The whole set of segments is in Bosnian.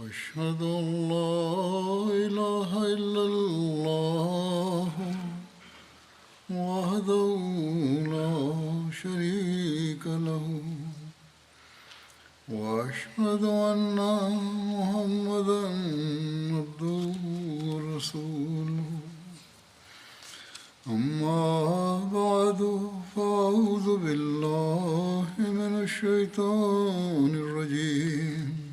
أشهد أن لا إله إلا الله وحده لا شريك له وأشهد أن محمدا عبده ورسوله أما بعد فأعوذ بالله من الشيطان الرجيم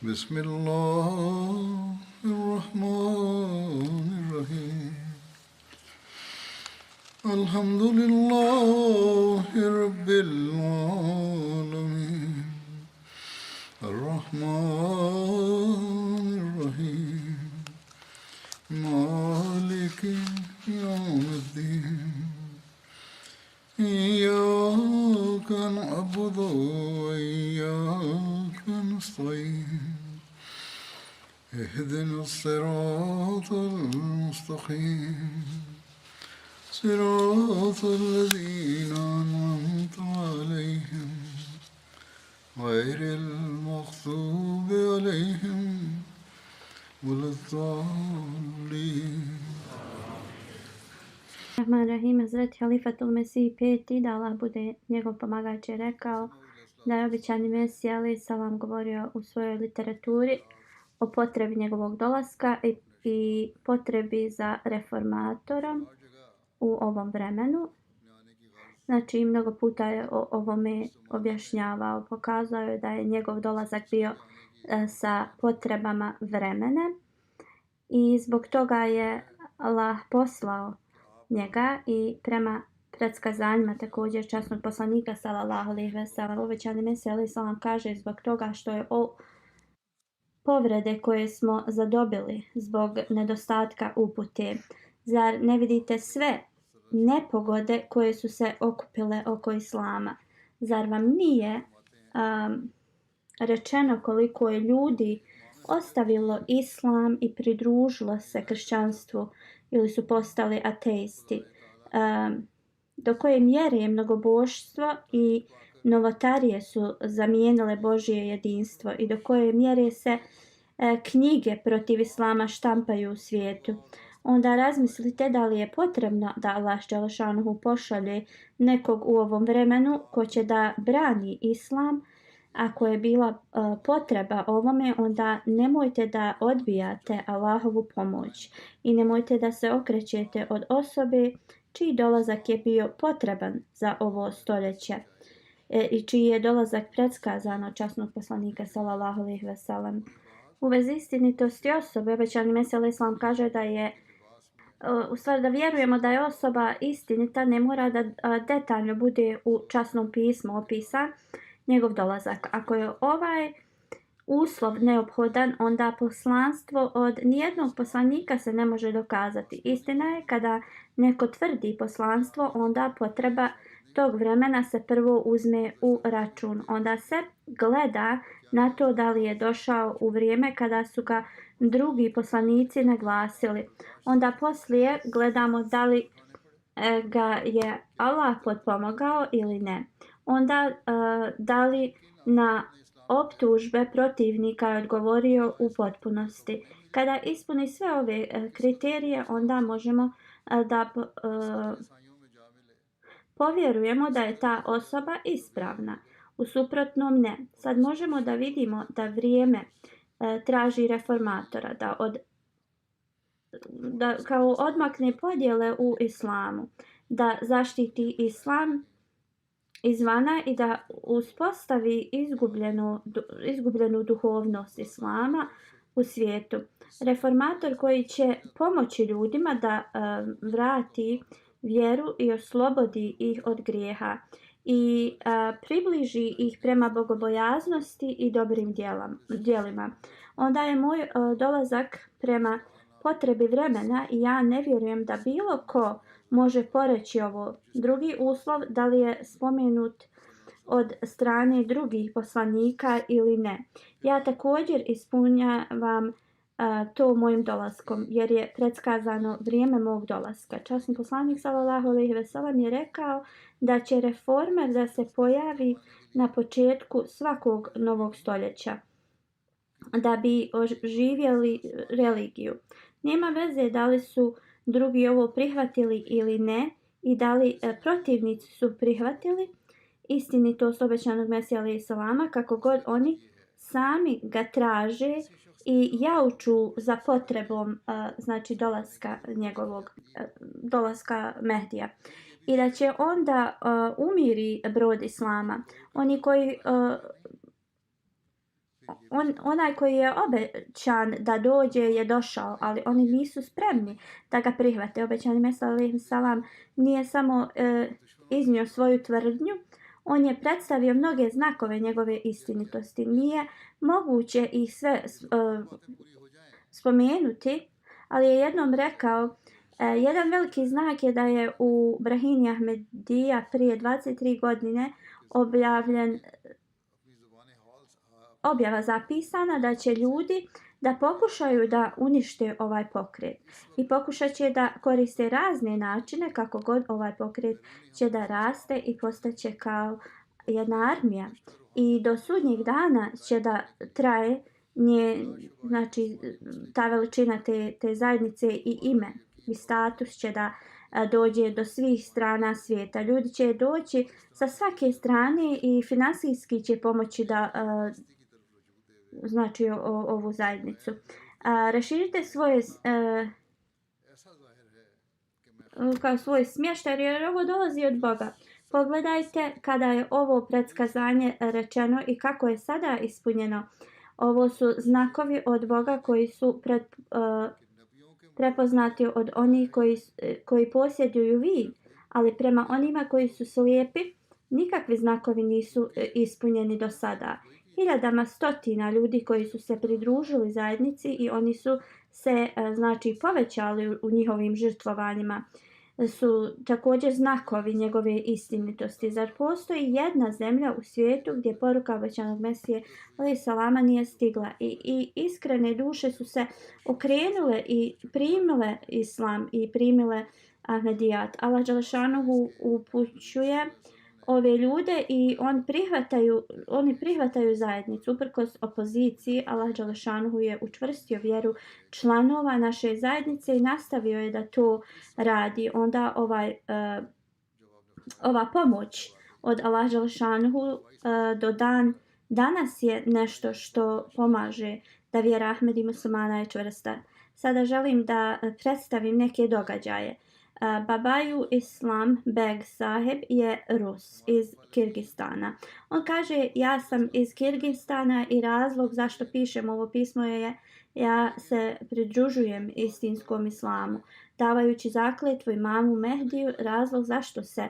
بسم الله الرحمن الرحيم الحمد لله رب العالمين الرحمن الرحيم مالك يوم الدين إياك نعبد وإياك نستعين اهدنا الصراط المستقيم صراط الذين أنعمت عليهم غير المغضوب عليهم ولا الضالين. Rahman Rahim, Hazreti Halifatul Mesih peti, da Allah bude njegov pomagač, je rekao da je obećani Mesija alaih salam govorio u svojoj literaturi o potrebi njegovog dolaska i potrebi za reformatorom u ovom vremenu. Znači, mnogo puta je o ovome objašnjavao, pokazao je da je njegov dolazak bio sa potrebama vremena i zbog toga je Allah poslao njega i prema predskazanjima također časnog poslanika sallallahu alejhi ve sellem obećani Mesija alejhi selam kaže zbog toga što je povrede koje smo zadobili zbog nedostatka upute. Zar ne vidite sve nepogode koje su se okupile oko Islama? Zar vam nije rečeno koliko je ljudi ostavilo Islam i pridružilo se kršćanstvu ili su postali ateisti? Do koje mjere je mnogobožstvo i novotarije su zamijenile Božje jedinstvo i do koje mjere se knjige protiv Islama štampaju u svijetu? Onda razmislite da li je potrebno da Allah dželešanuhu pošalje nekog u ovom vremenu ko će da brani Islam. Ako je bila potreba ovome, onda nemojte da odbijate Allahovu pomoć i nemojte da se okrećete od osobe čiji dolazak je bio potreban za ovo stoljeće i čiji je dolazak predskazan od časnog poslanika sallallahu alejhi ve sellem. U vezi istinitosti osobe, obećani Mesija alejhi selam kaže da je u stvari da vjerujemo da je osoba istinita, ne mora da detaljno bude u časnom pismu opisan njegov dolazak. Ako je ovaj uslov neophodan, onda poslanstvo od nijednog poslanika se ne može dokazati. Istina je kada neko tvrdi poslanstvo, onda potreba tog vremena se prvo uzme u račun. Onda se gleda na to da li je došao u vrijeme kada su ga drugi poslanici naglasili. Onda poslije gledamo da li ga je Allah potpomogao ili ne. Onda da li na optužbe protivnika je odgovorio u potpunosti. Kada ispuni sve ove kriterije, onda možemo da povjerujemo da je ta osoba ispravna. U suprotnom ne. Sad možemo da vidimo da vrijeme traži reformatora, da kao odmakne podjele u islamu, da zaštiti islam izvana i da uspostavi izgubljenu duhovnost islama u svijetu. Reformator koji će pomoći ljudima da vrati vjeru i oslobodi ih od grijeha i približi ih prema bogobojaznosti i dobrim djelima. Onda je moj dolazak prema potrebi vremena i ja ne vjerujem da bilo ko može poreći ovo. Drugi uslov, da li je spomenut od strane drugih poslanika ili ne. Ja također ispunjavam to mojim dolaskom, jer je predskazano vrijeme mog dolaska. Časni poslanik sallallahu alejhi ve sellem je rekao da će reformer da se pojavi na početku svakog novog stoljeća. da bi oživjeli religiju. Nema veze da li su drugi ovo prihvatili ili ne i da li protivnici su prihvatili istinitost obećanog Mesija alejhi selama, kako god oni sami ga traže i jauču za potrebom znači dolaska Mehdija. I da će onda umiri brod Islama. Oni koji onaj koji je obećan da dođe je došao, ali oni nisu spremni da ga prihvate. Obećani Mesija alejhi selam nije samo iznio svoju tvrdnju, on je predstavio mnoge znakove njegove istinitosti. Nije moguće ih sve spomenuti, ali je jednom rekao, jedan veliki znak je da je u Brahini Ahmedija prije 23 godine objava zapisana da će ljudi da pokušaju da unište ovaj pokret i pokušat će da koriste razne načine kako god ovaj pokret će da raste i postaće kao jedna armija. I do sudnjeg dana će da traje znači ta veličina te zajednice i ime i status će da dođe do svih strana svijeta. Ljudi će doći sa svake strane i finansijski će pomoći da znači ovu zajednicu. Raširite svoj smještaj jer ovo dolazi od Boga. Pogledajte kada je ovo predskazanje rečeno i kako je sada ispunjeno. Ovo su znakovi od Boga koji su prepoznati od onih koji posjeduju vid, ali prema onima koji su slijepi nikakvi znakovi nisu ispunjeni do sada. Hiljadama stotina ljudi koji su se pridružili zajednici i oni su se znači povećali u njihovim žrtvovanjima su također znakovi njegove istinitosti. Zar postoji jedna zemlja u svijetu gdje poruka obećanog Mesije alejhi selama nije stigla i iskrene duše su se okrenule i primile islam i primile Ahmedijat. Allah dželešanuhu upućuje ove ljude i oni prihvataju zajednicu. Uprkos opoziciji, Allah dželešanuhu je učvrstio vjeru članova naše zajednice i nastavio je da to radi. Onda ova pomoć od Allah dželešanuhu do danas je nešto što pomaže da vjera Ahmedi muslimana je čvrsta. Sada želim da predstavim neke događaje. Babaju Islam Beg Saheb je Rus iz Kirgistana. On kaže, ja sam iz Kirgistana i razlog zašto pišem ovo pismo je ja se pridružujem istinskom islamu. Davajući zakletvu imamu Mehdiju, razlog zašto se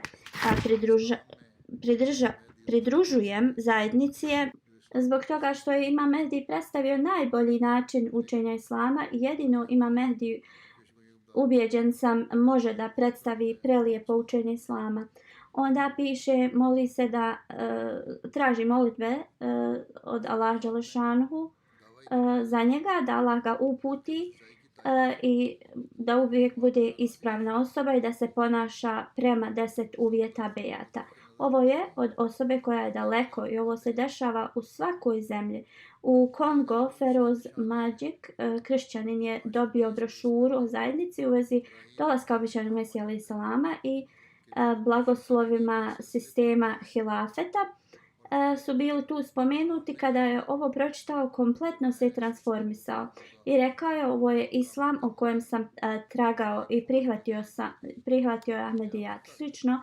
pridružujem zajednici je zbog toga što je imam Mehdi predstavio najbolji način učenja islama i jedino imam Mehdi ubijeđen sam može da predstavi prelijepo učenje islama. Onda piše, moli se da traži molitve od Allah dželešanuhu za njega, da Allah ga uputi i da uvijek bude ispravna osoba i da se ponaša prema 10 uvjeta bejata. Ovo je od osobe koja je daleko i ovo se dešava u svakoj zemlji. U Kongo Feroz Mađik, kršćanin, je dobio brošuru o zajednici u vezi dolaska obećanog Mesija alejhi selama i blagoslovima sistema hilafeta su bili tu spomenuti. Kada je ovo pročitao, kompletno se transformisao i rekao je, ovo je islam o kojem sam tragao i prihvatio je Ahmedijat. Slično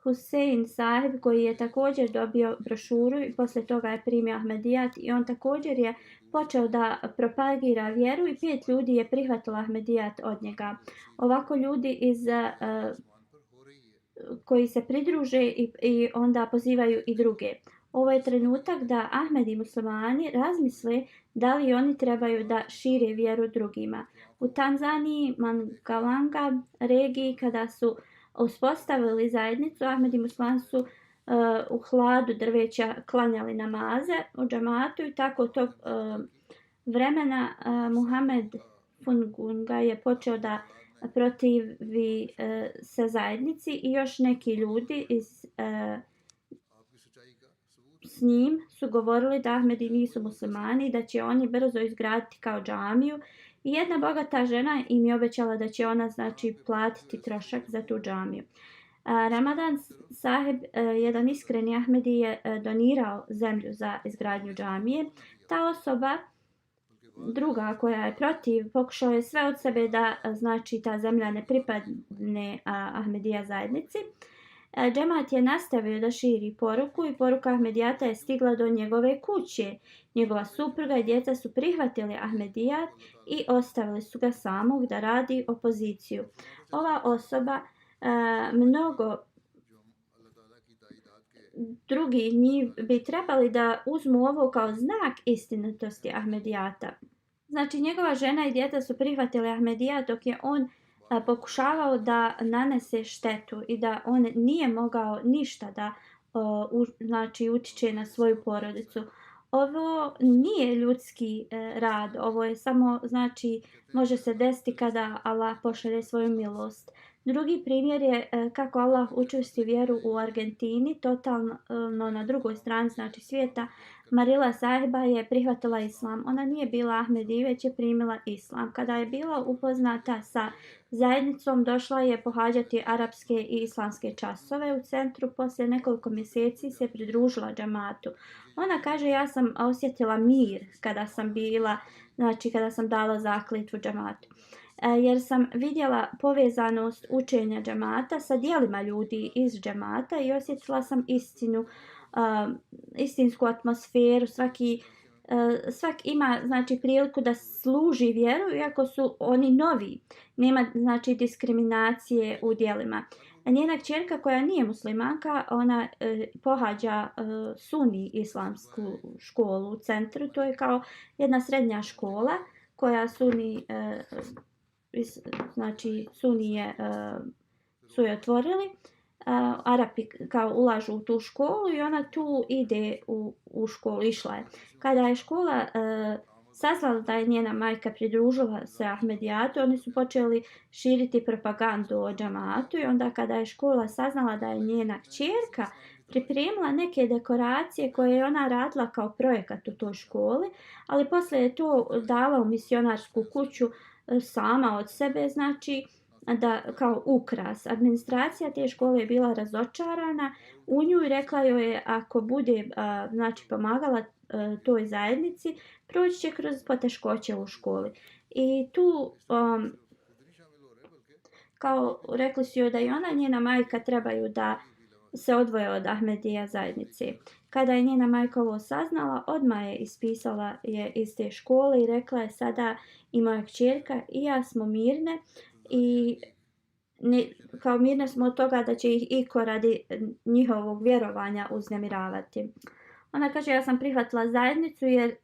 Husein Sahib, koji je također dobio brošuru i poslije toga je primio Ahmedijat i on također je počeo da propagira vjeru i 5 ljudi je prihvatilo Ahmedijat od njega. Ovako ljudi koji se pridruže i onda pozivaju i druge. Ovo je trenutak da Ahmedi muslimani razmisle da li oni trebaju da šire vjeru drugima. U Tanzaniji, Mangalanga regiji, kada su uspostavili zajednicu, Ahmedi muslimani su u hladu drveća klanjali namaze u džamatu i tako tog vremena Muhammed Fungunga je počeo da protivi se zajednici i još neki ljudi iz s njim su govorili da Ahmedi nisu muslimani i da će oni brzo izgraditi kao džamiju. I jedna bogata žena im je obećala da će ona znači platiti trošak za tu džamiju. Ramadan Saheb, jedan iskreni Ahmedi, je donirao zemlju za izgradnju džamije. Ta osoba, druga koja je protiv, pokušao je sve od sebe da znači ta zemlja ne pripadne Ahmedija zajednici. Džemat je nastavio da širi poruku i poruka Ahmedijata je stigla do njegove kuće. Njegova supruga i djeca su prihvatili Ahmedijat i ostavili su ga samog da radi opoziciju. Ova osoba, mnogo drugi njih bi trebali da uzmu ovo kao znak istinitosti Ahmedijata. Znači njegova žena i djeca su prihvatili Ahmedijat dok je on pokušavao da nanese štetu i da on nije mogao ništa da znači utiče na svoju porodicu. Ovo nije ljudski rad, ovo je samo, znači, može se desiti kada Allah pošalje svoju milost. Drugi primjer je kako Allah učvrsti vjeru u Argentini, totalno na drugoj strani znači svijeta. Marila Saheba je prihvatila islam. Ona nije bila Ahmedi, već je primila islam. Kada je bila upoznata sa zajednicom, došla je pohađati arapske i islamske časove u centru. Poslije nekoliko mjeseci se pridružila džamatu. Ona kaže, ja sam osjetila mir kada sam bila, znači kada sam dala zakletvu džamatu. Jer sam vidjela povezanost učenja džamata sa dijelima ljudi iz džamata i osjetila sam istinsku atmosferu. Svak ima znači priliku da služi vjeru iako su oni novi. Nema znači diskriminacije u djelima. Njena kćerka koja nije muslimanka, ona pohađa Suni islamsku školu u centru. To je kao jedna srednja škola koja Suni znači Sunije su je otvorili. Arapi kao ulažu u tu školu i ona tu ide u školu, išla je. Kada je škola saznala da je njena majka pridružila se Ahmedijatu, oni su počeli širiti propagandu o džamatu i onda kada je škola saznala da je njena kćerka pripremila neke dekoracije koje je ona radila kao projekat u toj školi, ali poslije je to dala u misionarsku kuću sama od sebe, znači da kao ukras. Administracija te škole je bila razočarana u nju i rekla joj je ako bude znači pomagala toj zajednici, proći će kroz poteškoće u školi. I tu kao rekli su joj da i ona i njena majka trebaju da se odvoje od Ahmedija zajednice. Kada je njena majka ovo saznala, odmah je ispisala je iz te škole i rekla je sada i moja kćerka i ja smo mirne i kao mirne smo od toga da će ih iko radi njihovog vjerovanja uznemiravati. Ona kaže ja sam prihvatila zajednicu jer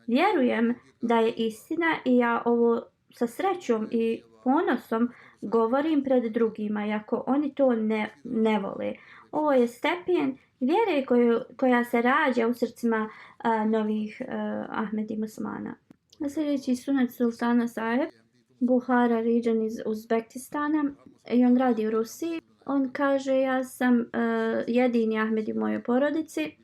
vjerujem da je istina i ja ovo sa srećom i ponosom govorim pred drugima, iako oni to ne vole. Ovo je stepen vjere koja se rađa u srcima novih Ahmedi muslimana. Sljedeći sunet Sultana Saheb, Buhara region iz Uzbekistana i on radi u Rusiji. On kaže ja sam jedini Ahmedi u mojoj porodici.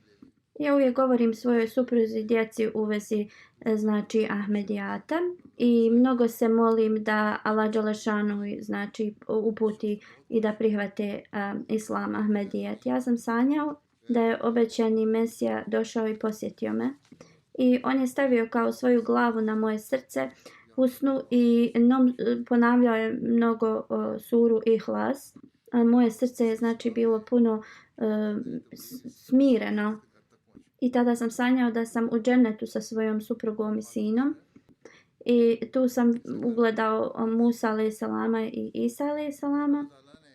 Ja uvijek govorim svojoj supruzi i djeci u vezi znači Ahmedijata i mnogo se molim da Allah dželešanu znači uputi i da prihvate islam Ahmedijat. Ja sam sanjao da je obećani Mesija došao i posjetio me i on je stavio kao svoju glavu na moje srce u snu i ponavljao je mnogo suru Ihlas. Moje srce je znači bilo puno smireno. I tada sam sanjao da sam u džennetu sa svojom suprugom i sinom. I tu sam ugledao Musa a.s. i Isa a.s.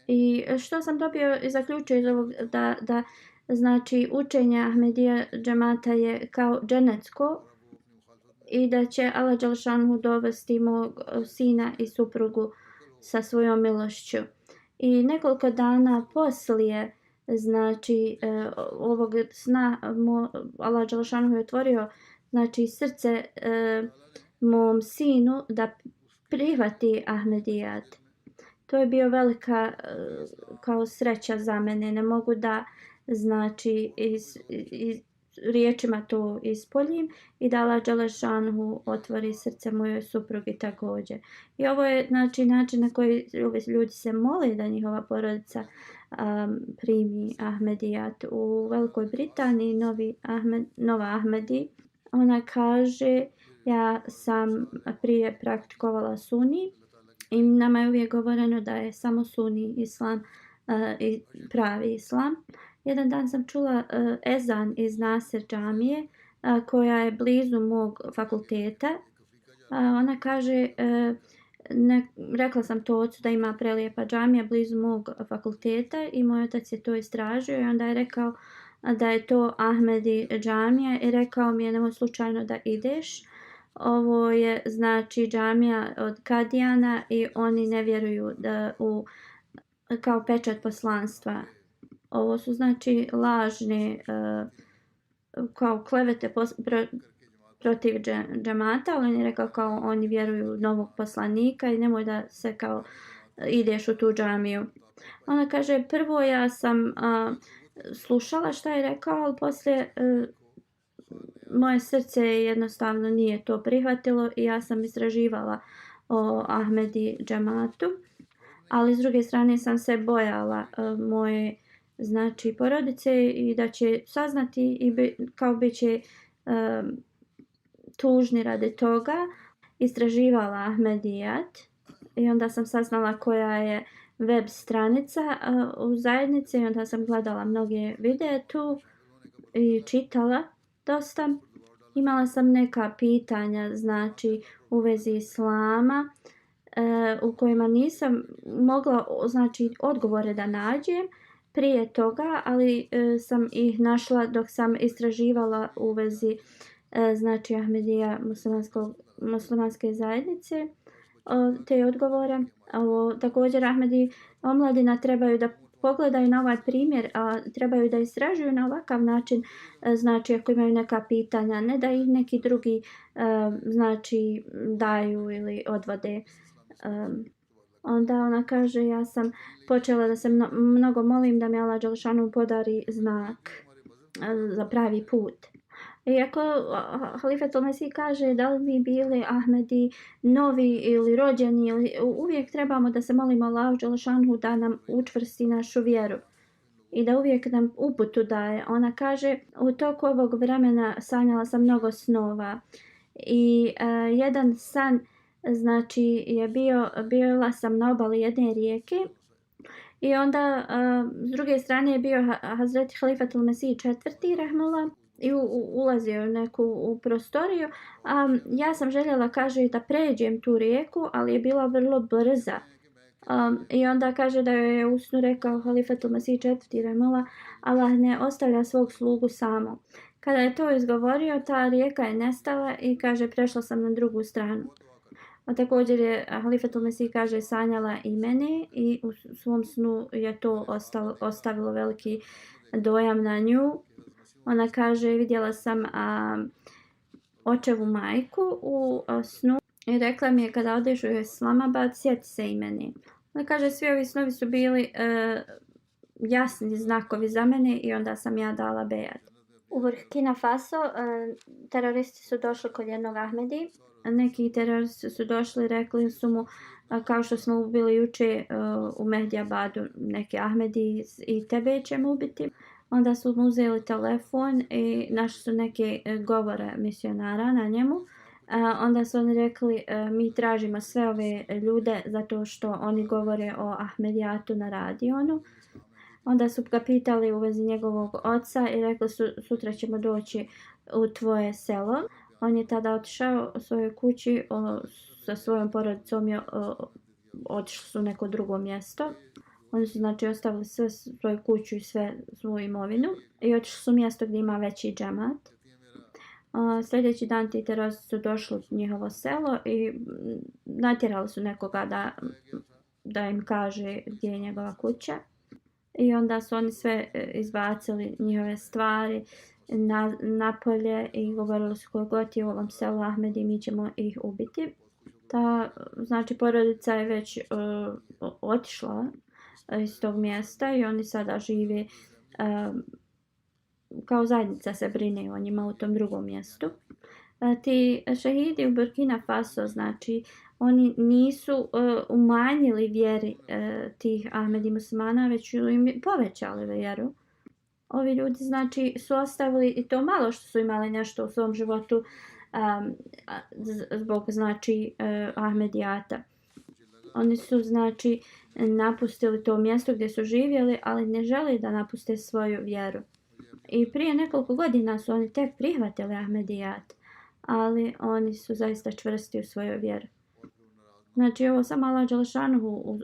I što sam dobio i zaključio iz ovog da znači učenje Ahmedija džemata je kao džennetsko i da će Allah dželešanu dovesti mog sina i suprugu sa svojom milošću. I nekoliko dana poslije znači ovog sna Allah dželešanu je otvorio znači srce mom sinu da prihvati Ahmedijat. To je bio velika kao sreća za mene. Ne mogu da znači riječima to ispoljim i da Allah Đelešanhu otvori srce mojoj suprugi također. I ovo je znači način na koji ljudi se mole da njihova porodica primi Ahmedijat. U Velikoj Britaniji Nova Ahmedi, ona kaže, ja sam prije praktikovala Suni i nama je uvijek govoreno da je samo Suni islam i pravi islam. Jedan dan sam čula ezan iz Nasir džamije koja je blizu mog fakulteta. Ona kaže, rekla sam to ocu da ima prelijepa džamija blizu mog fakulteta i moj otac je to istražio i onda je rekao da je to Ahmedi džamija i rekao mi je nemoj slučajno da ideš. Ovo je znači džamija od Kadijana i oni ne vjeruju da kao pečat poslanstva. Ovo su znači lažne kao klevete protiv džamata, ali on je rekao kao oni vjeruju u novog poslanika i nemoj da se kao ideš u tu džamiju. Ona kaže prvo ja sam slušala šta je rekao, ali poslije moje srce jednostavno nije to prihvatilo i ja sam istraživala o Ahmedi džamatu, ali s druge strane sam se bojala moje znači porodice i da će saznati i kao bit će tužni radi toga. Istraživala Ahmedijat i onda sam saznala koja je web stranica u zajednici i onda sam gledala mnoge videe tu i čitala dosta. Imala sam neka pitanja znači u vezi islama u kojima nisam mogla znači odgovore da nađem prije toga, ali sam ih našla dok sam istraživala u vezi znači Ahmedija muslimanske zajednice te odgovore. Također Ahmedi omladina trebaju da pogledaju na ovaj primjer, a trebaju da istražuju na ovakav način, znači ako imaju neka pitanja, ne da ih neki drugi znači daju ili odvode. Onda ona kaže ja sam počela da se mnogo molim da mi Allah Đelešanu podari znak za pravi put. Iako Halifetul Mesih kaže da li mi bili Ahmedi novi ili rođeni, uvijek trebamo da se molimo Allahu Đelešanu da nam učvrsti našu vjeru i da uvijek nam uputu daje. Ona kaže u toku ovog vremena sanjala sam mnogo snova i jedan san znači je bila sam na obali jedne rijeke i onda s druge strane je bio Hazreti Halifetul Mesih četvrti rahmullah i ulazio u prostoriju. Ja sam željela, kaže, da pređem tu rijeku, ali je bila vrlo brza. I onda kaže da joj je u snu rekao Halifetul Mesih četvrti rahmullah, Allah ne ostavlja svog slugu samo. Kada je to izgovorio, ta rijeka je nestala i kaže prešla sam na drugu stranu. A također je Halifetul Mesih kaže sanjala i mene i u svom snu je to ostavilo veliki dojam na nju. Ona kaže vidjela sam očevu majku u snu i rekla mi je kada odeš u Islamabad sjeti se i mene. Ona kaže svi ovi snovi su bili jasni znakovi za mene i onda sam ja dala bejat. U Burkina Faso teroristi su došli kod jednog Ahmedi. Neki teroristi su došli i rekli su mu kao što smo ubili juče u Mehdiabadu neke Ahmedi i tebe ćemo ubiti. Onda su mu uzeli telefon i našli su neke govore misionara na njemu. Onda su oni rekli mi tražimo sve ove ljude zato što oni govore o Ahmedijatu na radionu. Onda su ga pitali u vezi njegovog oca i rekli su sutra ćemo doći u tvoje selo. On je tada otišao u svojoj kući sa svojom porodicom i otišli su u neko drugo mjesto. Oni su znači ostavili sve svoju kuću i sve svoju imovinu i otišli su u mjesto gdje ima veći džemat. Sljedeći dan ti teroristi su došli u njihovo selo i natjerali su nekoga da im kaže gdje je njegova kuća. I onda su oni sve izbacili njihove stvari napolje i govorili su koji god je u ovom selu Ahmedi mi ćemo ih ubiti. Ta znači porodica je već otišla iz tog mjesta i oni sada žive kao zajednica se brine o njima u tom drugom mjestu. Ti šehidi u Burkina Faso, znači oni nisu umanjili vjeri tih Ahmedi muslimana, već su im povećali vjeru. Ovi ljudi znači su ostavili i to malo što su imali nešto u svom životu zbog znači Ahmedijata. Oni su znači napustili to mjesto gdje su živjeli, ali ne žele da napuste svoju vjeru. I prije nekoliko godina su oni tek prihvatili Ahmedijat, ali oni su zaista čvrsti u svojoj vjeri. Znači ovo samo Allah dželešanuhu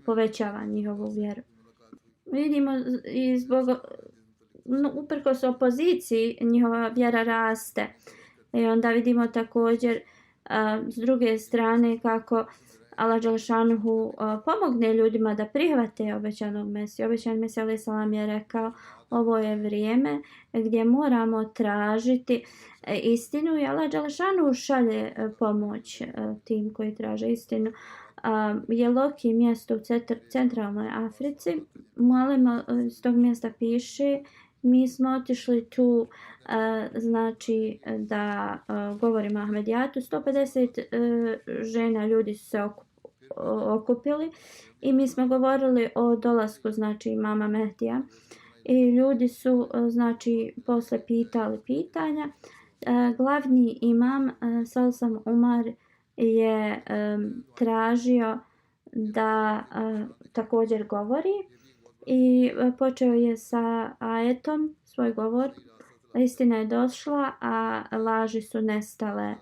povećava njihovu vjeru. Vidimo i zbog uprkos opoziciji njihova vjera raste. I onda vidimo također s druge strane kako Allah dželešanuhu pomogne ljudima da prihvate obećanog Mesiju. Obećani Mesija alejhi selam je rekao: ovo je vrijeme gdje moramo tražiti istinu i Allah dželešanuhu šalje pomoć tim koji traže istinu. Jeloki mjesto u centralnoj Africi. Molimo iz tog mjesta piše: mi smo otišli tu znači da govorimo o Ahmedijatu. 150 žena ljudi su se okupili i mi smo govorili o dolasku znači imama Mehdija. I ljudi su znači posle pitali pitanja. Glavni imam Salsam Umar je tražio da također govori i počeo je sa ajetom svoj govor. Istina je došla, a laži su nestale.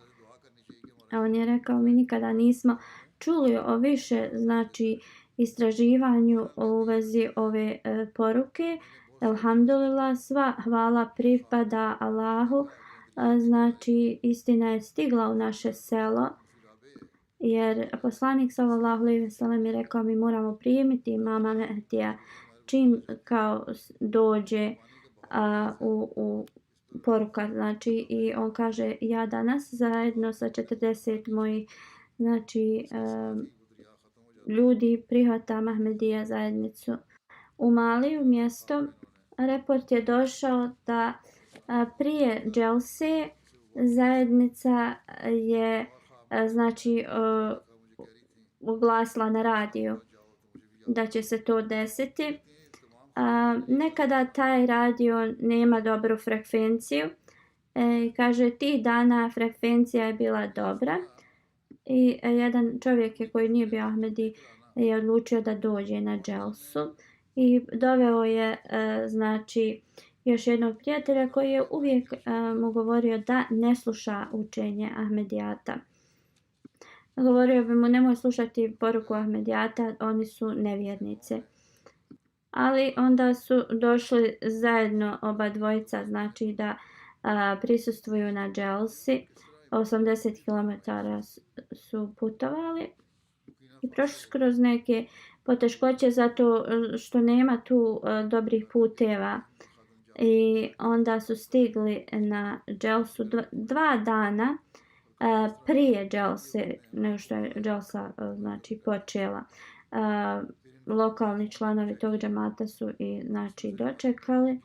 A on je rekao: mi nikada nismo čuli o više znači istraživanju u vezi ove poruke. Alhamdulillah, sva hvala pripada Allahu. Znači istina je stigla u naše selo, jer poslanik sallallahu alejhi ve sellem je rekao: mi moramo primiti imama Mehdija čim kao dođe u poruka, znači, i on kaže: ja danas zajedno sa 40 mojih znači ljudi prihvatam Ahmedija zajednicu. U Maliju mjesto report je došao da prije dželse zajednica je znači oglasila na radiju da će se to desiti. Nekada taj radio nema dobru frekvenciju. Kaže, ti dana frekvencija je bila dobra i jedan čovjek koji nije bio Ahmedi je odlučio da dođe na dželsu i doveo je znači još jednog prijatelja koji je uvijek mu govorio da ne sluša učenje Ahmedijata. Govorio bi mu: nemoj slušati poruku Ahmedijata, oni su nevjernice. Ali onda su došli zajedno oba dvojica, znači da prisustvuju na dželsi. 80 km su putovali i prošli kroz neke poteškoće zato što nema tu dobrih puteva. I onda su stigli na dželsu 2 dana prije dželse, nego što je dželsa znači počela. Lokalni članovi tog džemata su i znači dočekali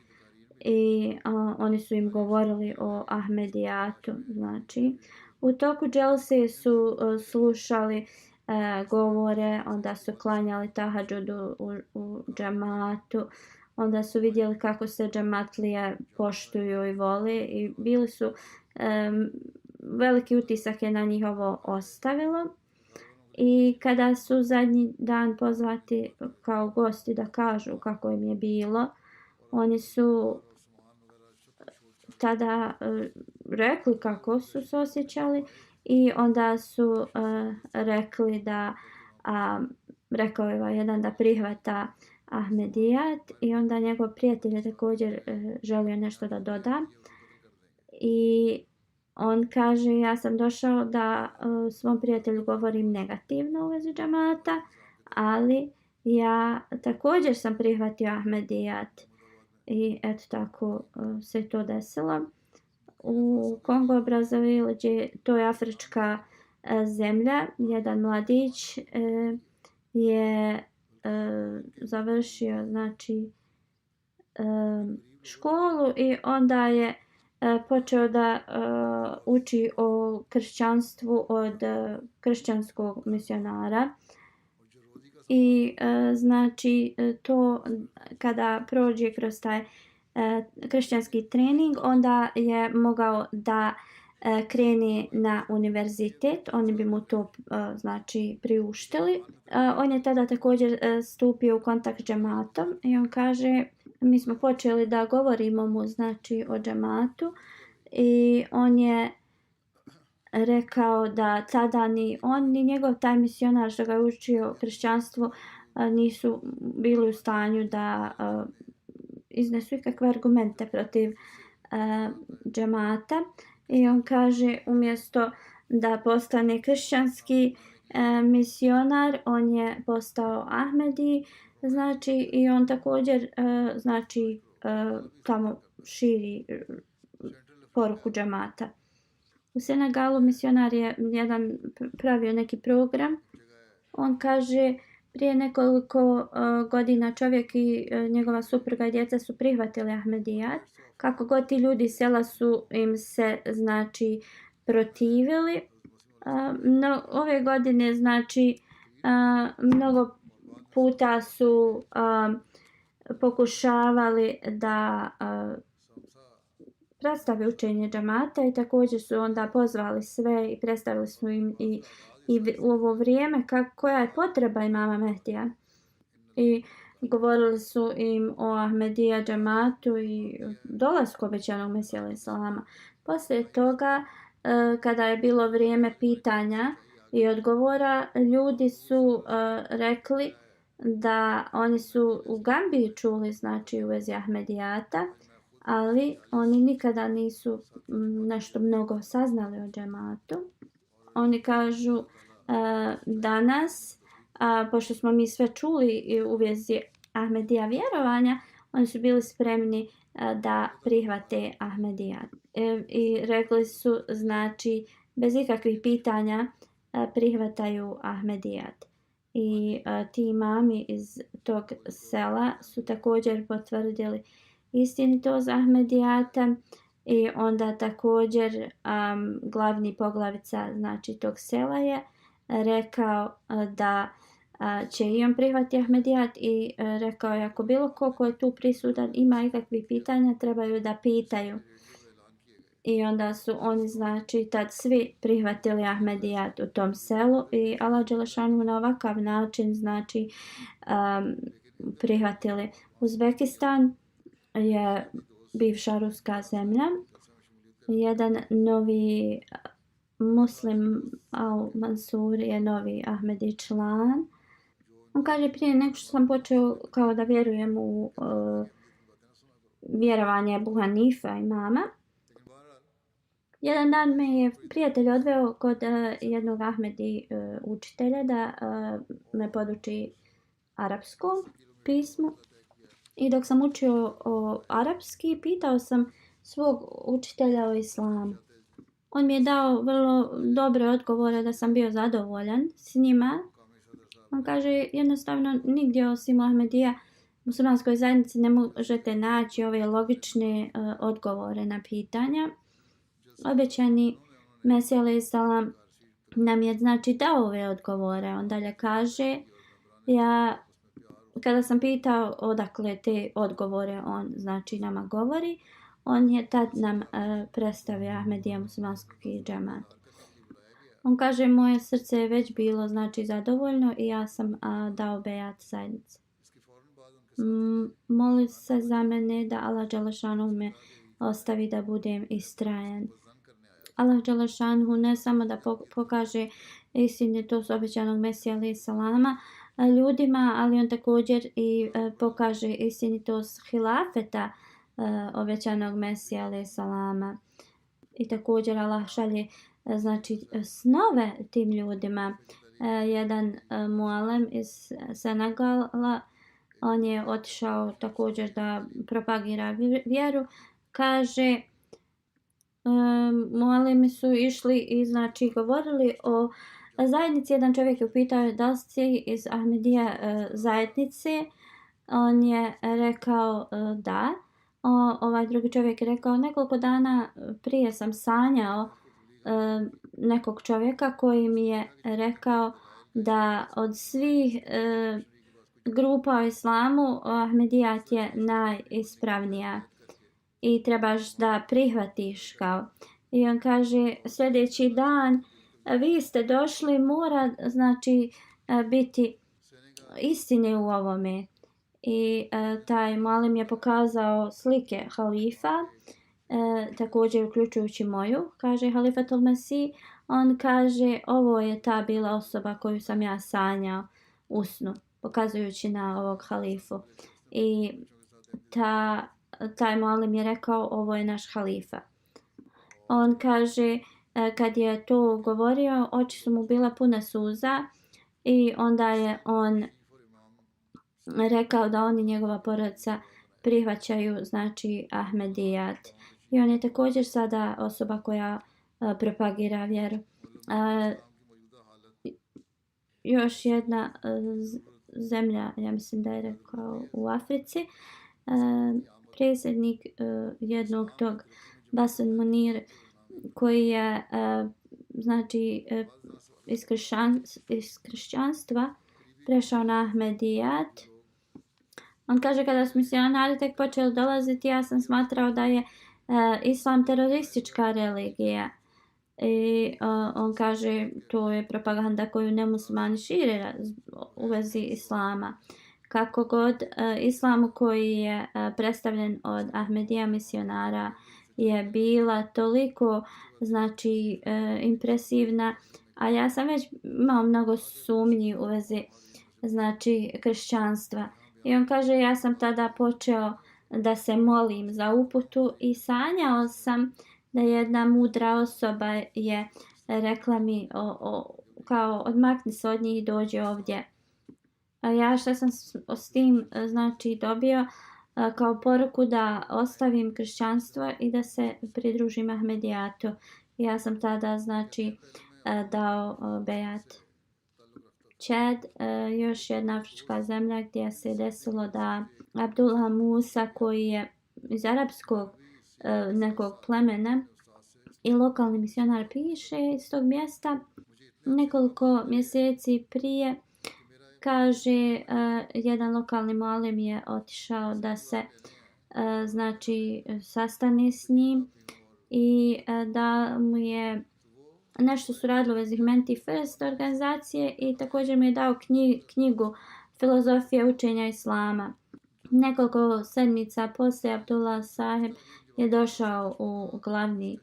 i oni su im govorili o Ahmedijatu. Znači u toku dželse su slušali govore, onda su klanjali tahadžud u džematu, onda su vidjeli kako se džematlije poštuju i vole i bili su veliki utisak je na njihovo ostavilo. I kada su zadnji dan pozvati kao gosti da kažu kako im je bilo, oni su tada rekli kako su se osjećali i onda su rekli da rekao je jedan da prihvata Ahmedijat i onda njegov prijatelj je također želio nešto da doda i on kaže: ja sam došao da svom prijatelju govorim negativno u vezi džamata, ali ja također sam prihvatio Ahmedijat. I eto tako se to desilo. U Kongo Brazzaville, to je afrička zemlja, jedan mladić je završio znači školu i onda je počeo da uči o kršćanstvu od kršćanskog misionara. I znači to kada prođe kroz taj kršćanski trening, onda je mogao da krene na univerzitet. Oni bi mu to znači priuštili. On je tada također stupio u kontakt s džematom i on kaže, mi smo počeli da govorimo mu znači o džematu i on je rekao da tada ni on ni njegov taj misionar što ga je učio kršćanstvo nisu bili u stanju da iznesu ikakve argumente protiv džemata. I on kaže, umjesto da postane kršćanski misionar, on je postao Ahmedi, znači i on također znači tamo širi poruku džemata. U Senegalu misionar je jedan pravio neki program. On kaže, prije nekoliko godina čovjek i njegova supruga i djeca su prihvatili Ahmedijat. Kako god ti ljudi sela su im se znači protivili. No, ove godine znači mnogo puta su pokušavali da predstave učenje džamata i također su onda pozvali sve i predstavili su im i u ovo vrijeme koja je potreba imama Mehdija. I govorili su im o Ahmedija džamatu i dolasku obećanog Mesija alejhi selama. Poslije toga, kada je bilo vrijeme pitanja i odgovora, ljudi su rekli da oni su u Gambiji čuli znači u vezi Ahmedijata, ali oni nikada nisu nešto mnogo saznali o džematu. Oni kažu danas, pošto smo mi sve čuli u vezi Ahmedija vjerovanja, oni su bili spremni da prihvate Ahmedijat. I rekli su, znači, bez ikakvih pitanja prihvataju Ahmedijat. I ti imami iz tog sela su također potvrdili istinitost Ahmedijata i onda također glavni poglavica znači tog sela je rekao da će i on prihvati Ahmedijat i rekao je ako bilo ko je tu prisutan ima ikakvih pitanja trebaju da pitaju. I onda su oni znači tad svi prihvatili Ahmedijat u tom selu i Allah dželešanu na ovakav način znači prihvatili. Uzbekistan je bivša ruska zemlja. Jedan novi Muslim Al-Mansur je novi Ahmedi član. On kaže prije nego što sam počeo kao da vjerujem u vjerovanje Ebu Hanifa imama. Jedan dan me je prijatelj odveo kod jednog Ahmedi učitelja da me poduči arapskom pismu. I dok sam učio o arapski, pitao sam svog učitelja o islamu. On mi je dao vrlo dobre odgovore da sam bio zadovoljan s njima. On kaže jednostavno nigdje osim Ahmedija muslimanskoj zajednici ne možete naći ove logične odgovore na pitanja. Obećani Mesija alejhi selam nam je znači dao ove odgovore. On dalje kaže, kada sam pitao odakle te odgovore on znači nama govori, on je tad nam predstavio Ahmedija muslimanski džemat. On kaže moje srce je već bilo znači zadovoljno i ja sam dao bejat zajednici. Moli se za mene da Allah dželešanu me ostavi da budem istrajan. Allah dželešanu ne samo da pokaže istinitost obećanog Mesija alejhi selama ljudima, ali on također i pokaže istinitost hilafeta obećanog Mesija alejhi selama. I također Allah šalje znači snove tim ljudima. Jedan mualem iz Senegala, on je otišao također da propagira vjeru, kaže mualimi su išli i znači govorili o zajednici. Jedan čovjek je upitao da li si iz Ahmedija zajednice. On je rekao da. Ovaj drugi čovjek je rekao nekoliko dana prije sam sanjao nekog čovjeka koji mi je rekao da od svih grupa u islamu Ahmedijat je najispravnija i trebaš da prihvatiš kao. I on kaže sljedeći dan vi ste došli, mora znači biti istine u ovome. I taj malim je pokazao slike halifa, također uključujući moju, kaže Halifatul Mesih. On kaže ovo je ta bila osoba koju sam ja sanjao u snu, pokazujući na ovog halifu. I taj malim je rekao ovo je naš halifa. On kaže kad je to govorio oči su mu bila puna suza i onda je on rekao da on i njegova porodica prihvaćaju znači Ahmedijat. I on je također sada osoba koja propagira vjeru. Još jedna zemlja, ja mislim da je rekao u Africi, predsjednik jednog tog Basen Munir koji je znači iz kršćanstva prešao na Ahmedijat. On kaže kada su misionari tek počeli dolaziti, ja sam smatrao da je islam teroristička religija. I on kaže to je propaganda koju nemuslimani šire u vezi islama. Kako god islamu koji je predstavljen od Ahmedija misionara je bila toliko znači impresivna, a ja sam već imao mnogo sumnji u vezi znači kršćanstva. I on kaže ja sam tada počeo da se molim za uputu i sanjao sam da jedna mudra osoba je rekla mi kao odmakni se od njih i dođi ovdje. A ja šta sam s tim znači dobio kao poruku da ostavim kršćanstvo i da se pridružim Ahmedijatu. Ja sam tada znači dao bejat. Čad, još jedna afrička zemlja gdje se desilo da Abdullah Musa koji je iz arapskog nekog plemena i lokalni misionar piše iz tog mjesta nekoliko mjeseci prije kaže jedan lokalni malim je otišao da se znači sastane s njim i da mu je nešto su radili u vezi Humanity First organizacije i također mi je dao knjigu Filozofija učenja islama. Nekoliko sedmica poslije Abdullah Saheb je došao u glavni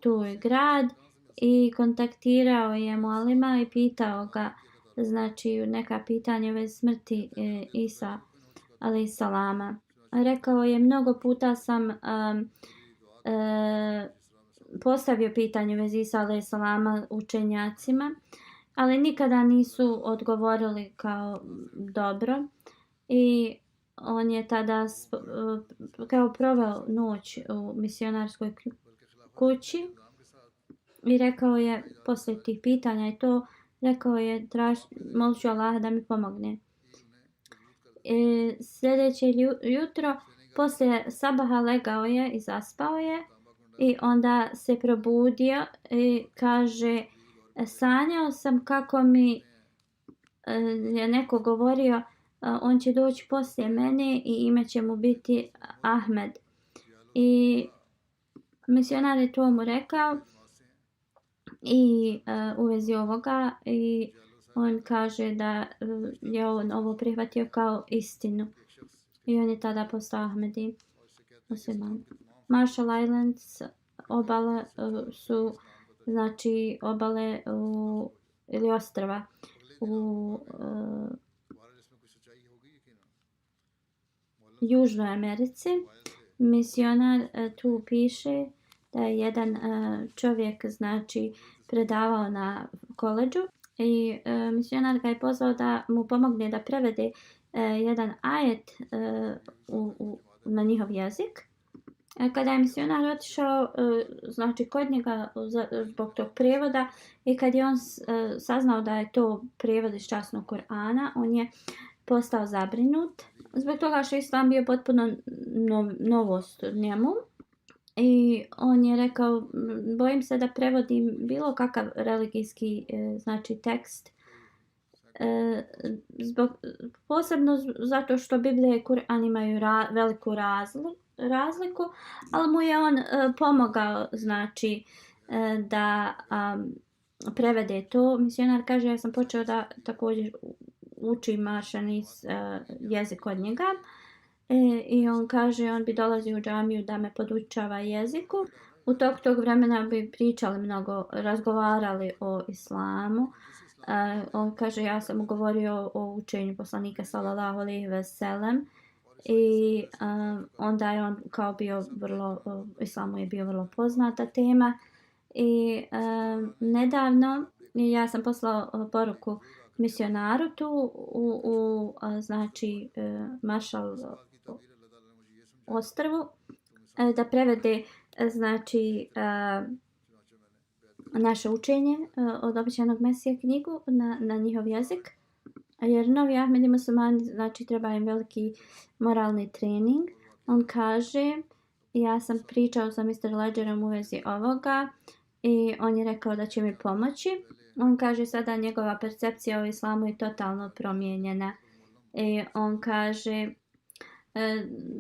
tuj grad i kontaktirao je Mualima i pitao ga znači neka pitanja već smrti Isa alejhi salama. Rekao je mnogo puta sam postavio pitanje vezi Isa alejhi salama učenjacima, ali nikada nisu odgovorili kao dobro i on je tada kao proveo noć u misionarskoj kući i rekao je poslije tih pitanja i to rekao je molit ću Allaha da mi pomogne. Sljedeće jutro poslije sabaha legao je i zaspao je i onda se probudio i kaže sanjao sam kako mi je neko govorio on će doći poslije mene i ime će mu biti Ahmed. I misionar je to mu rekao i u vezi ovoga i on kaže da je on ovo prihvatio kao istinu i on je tada postao Ahmedi musliman. Marshall Islands obale su znači obale ili ostrva u Južnoj Americi. Misionar tu piše da je jedan čovjek znači predavao na koledžu i misionar ga je pozvao da mu pomogne da prevede jedan ajet na njihov jezik. Kada je misionar otišao znači kod njega zbog tog prijevoda i kad je on saznao da je to prijevod iz časnog Kur'ana, on je postao zabrinut, zbog toga što je islam bio potpuno novost njemu. I on je rekao, bojim se da prevodim bilo kakav religijski znači tekst, posebno zato što Biblija i Kur'an imaju veliku razliku, ali mu je on pomogao znači da prevede to. Misionar kaže, ja sam počeo da također učim mašani jezik od njega. I on kaže, on bi dolazio u džamiju da me podučava jeziku. U toku tog vremena bi pričali mnogo, razgovarali o islamu. On kaže, ja sam govorio o učenju poslanika sallallahu alejhi ve sellem i onda je on kao bio vrlo, islamu je bio vrlo poznata tema. I nedavno ja sam poslao poruku misionaru tu u znači Marshall ostrvu da prevede znači naše učenje od obećanog Mesija knjigu na njihov jezik, jer novi Ahmedi muslimani znači treba im veliki moralni trening. On kaže, ja sam pričao sa Mr. Ledgerom u vezi ovoga i on je rekao da će mi pomoći. On kaže sada njegova percepcija o islamu je totalno promijenjena. I on kaže,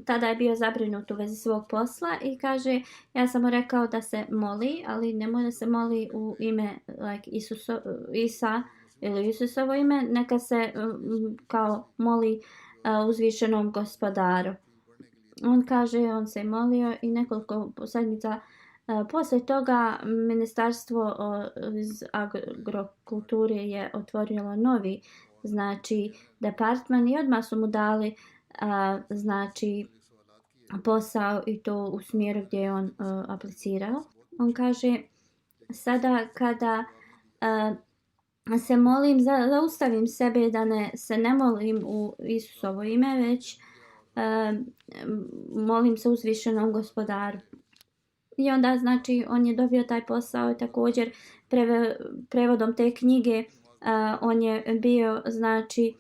tada je bio zabrinut u vezi svog posla i kaže, ja sam mu rekao da se moli, ali nemoj da se moli u ime Isa ili Isusovo ime, neka se kao moli uzvišenom gospodaru. On kaže, on se molio i nekoliko sedmica poslije toga ministarstvo iz agrokulture je otvorilo novi znači departman i odmah su mu dali znači posao i to u smjeru gdje je on aplicirao. On kaže, sada kada se molim, zaustavim sebe da se ne molim u Isusovo ime, već molim se uzvišenom gospodaru. I onda znači on je dobio taj posao i također prevodom te knjige on je bio znači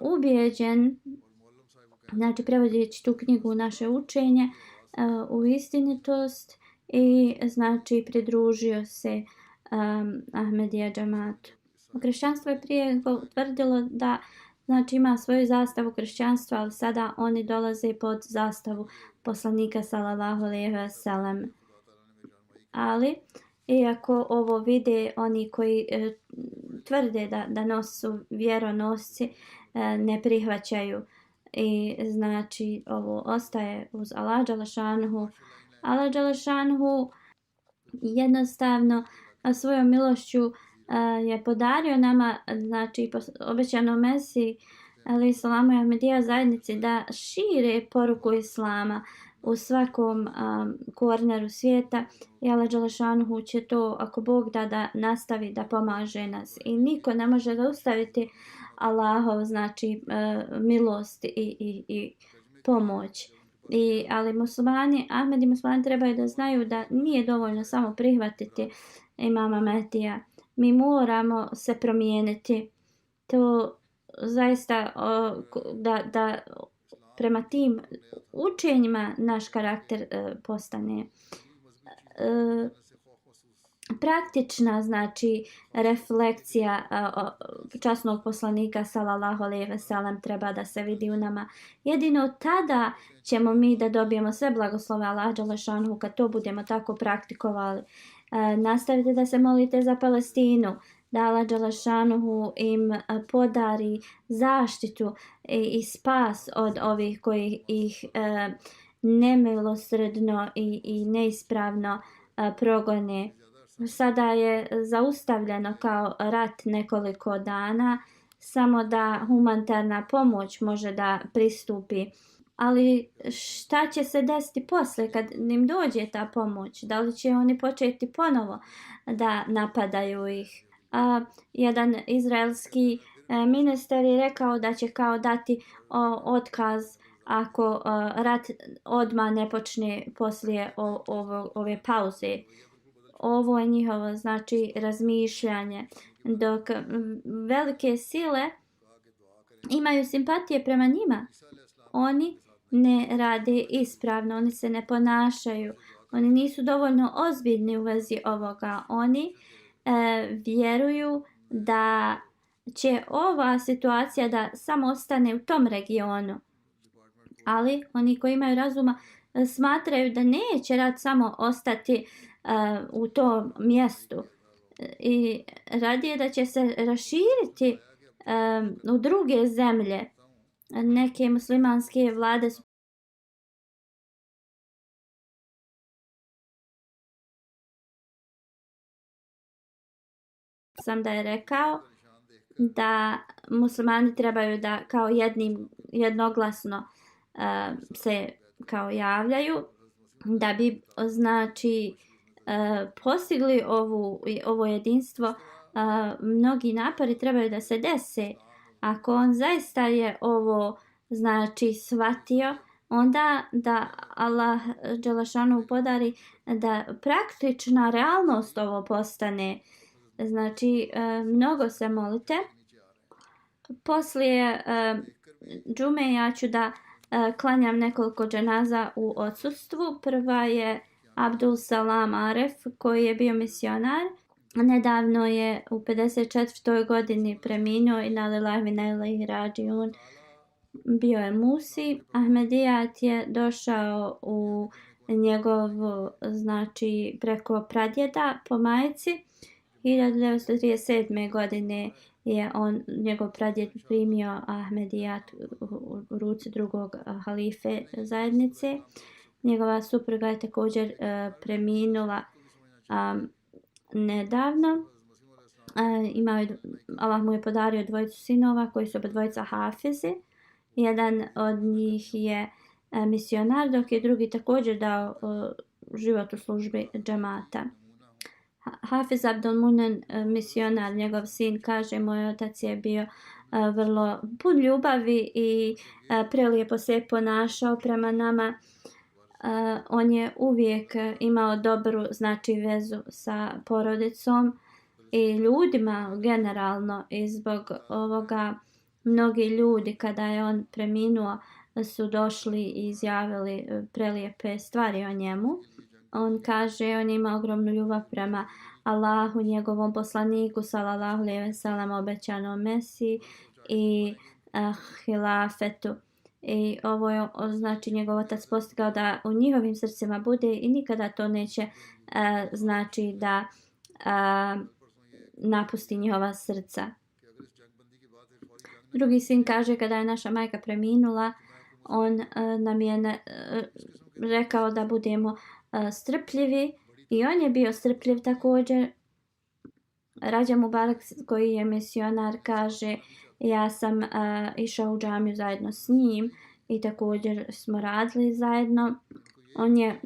ubijeđen, znači prevodeći tu knjigu u naše učenje u istinitost i znači pridružio se Ahmedija džamatu. Kršćanstvo je prije tvrdilo da znači ima svoju zastavu kršćanstva, ali sada oni dolaze pod zastavu poslanika sallallahu alejhi ve sellem. Ali iako ovo vide oni koji tvrde da nosu vjeronosci, ne prihvaćaju i znači ovo ostaje uz Allah dželešanhu. Allah dželešanhu jednostavno svojom milošću je podario nama znači obećanom Mesiji alejhi salamu i Ahmedija zajednici da šire poruku islama u svakom korneru svijeta i Allah dželešanhu će to, ako Bog da nastavi da pomaže nas i niko ne može zaustaviti Allahov znači milost i pomoć. Ali muslimani, Ahmedi muslimani trebaju da znaju da nije dovoljno samo prihvatiti imama Mehdija. Mi moramo se promijeniti. To zaista da prema tim učenjima naš karakter postane praktična znači refleksija časnog poslanika sallallahu alejhi ve sellem treba da se vidi u nama. Jedino tada ćemo mi da dobijemo sve blagoslove Allaha dželešanhu kad to budemo tako praktikovali. Nastavite da se molite za Palestinu, da Allah dželešanhu im podari zaštitu i spas od ovih koji ih nemilosrdno i neispravno progone. Sada je zaustavljeno kao rat nekoliko dana, samo da humanitarna pomoć može da pristupi. Ali šta će se desiti poslije kad im dođe ta pomoć? Da li će oni početi ponovo da napadaju ih? Jedan izraelski ministar je rekao da će kao dati otkaz ako rat odmah ne počne poslije ove pauze. Ovo je njihovo znači razmišljanje. Dok velike sile imaju simpatije prema njima. oni ne rade ispravno, oni se ne ponašaju, oni nisu dovoljno ozbiljni u vezi ovoga. Oni vjeruju da će ova situacija da samo ostane u tom regionu. Ali oni koji imaju razuma smatraju da neće rat samo ostati u tom mjestu. I radije da će se raširiti u druge zemlje. Neke muslimanske vlade su sam da je rekao da muslimani trebaju da kao jednoglasno se kao javljaju da bi znači postigli ovo jedinstvo. Mnogi napori trebaju da se dese. Ako on zaista je ovo znači shvatio, onda da Allah dželešanu podari da praktična realnost ovo postane. Znači mnogo se molite. Poslije džume ja ću da klanjam nekoliko dženaza u odsustvu. Prva je Abdul Salam Aref koji je bio misionar. Nedavno je u 54. godini preminuo i na lillahi wa inna ilaihi rađiun. Bio je Musi. Ahmedijat je došao u njegov znači preko pradjeda po majci. 1937. godine je njegov pradjed primio Ahmedijat u ruci drugog halife zajednice. Njegova supruga je također preminula nedavno. Allah mu je podario dvojicu sinova koji su obadvojica hafizi. Jedan od njih je misionar, dok je drugi također dao život u službi džemata. Hafiz Abdul Munen, misionar, njegov sin, kaže: moj otac je bio vrlo pun ljubavi i prelijepo se ponašao prema nama. On je uvijek imao dobru znači vezu sa porodicom i ljudima generalno, i zbog ovoga mnogi ljudi kada je on preminuo su došli i izjavili prelijepe stvari o njemu. On kaže on ima ogromnu ljubav prema Allahu, njegovom poslaniku sallallahu alejhi ve sellem, obećanom Mesiji i hilafetu. I ovo je znači njegov otac postigao da u njihovim srcima bude i nikada to neće znači da napusti njihova srca. Drugi sin kaže kada je naša majka preminula, on nam je rekao da budemo strpljivi i on je bio strpljiv također. Rađa Mubarak koji je misionar kaže ja sam išao u džamiju zajedno s njim i također smo radili zajedno. On je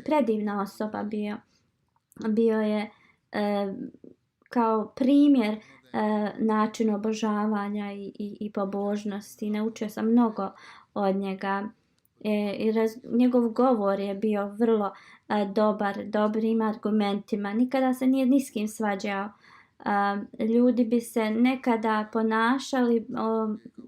predivna osoba bio. Bio je kao primjer način obožavanja i pobožnosti. Naučio sam mnogo od njega. Njegov govor je bio vrlo dobar, dobrim argumentima. Nikada se nije ni s kim svađao. Ljudi bi se nekada ponašali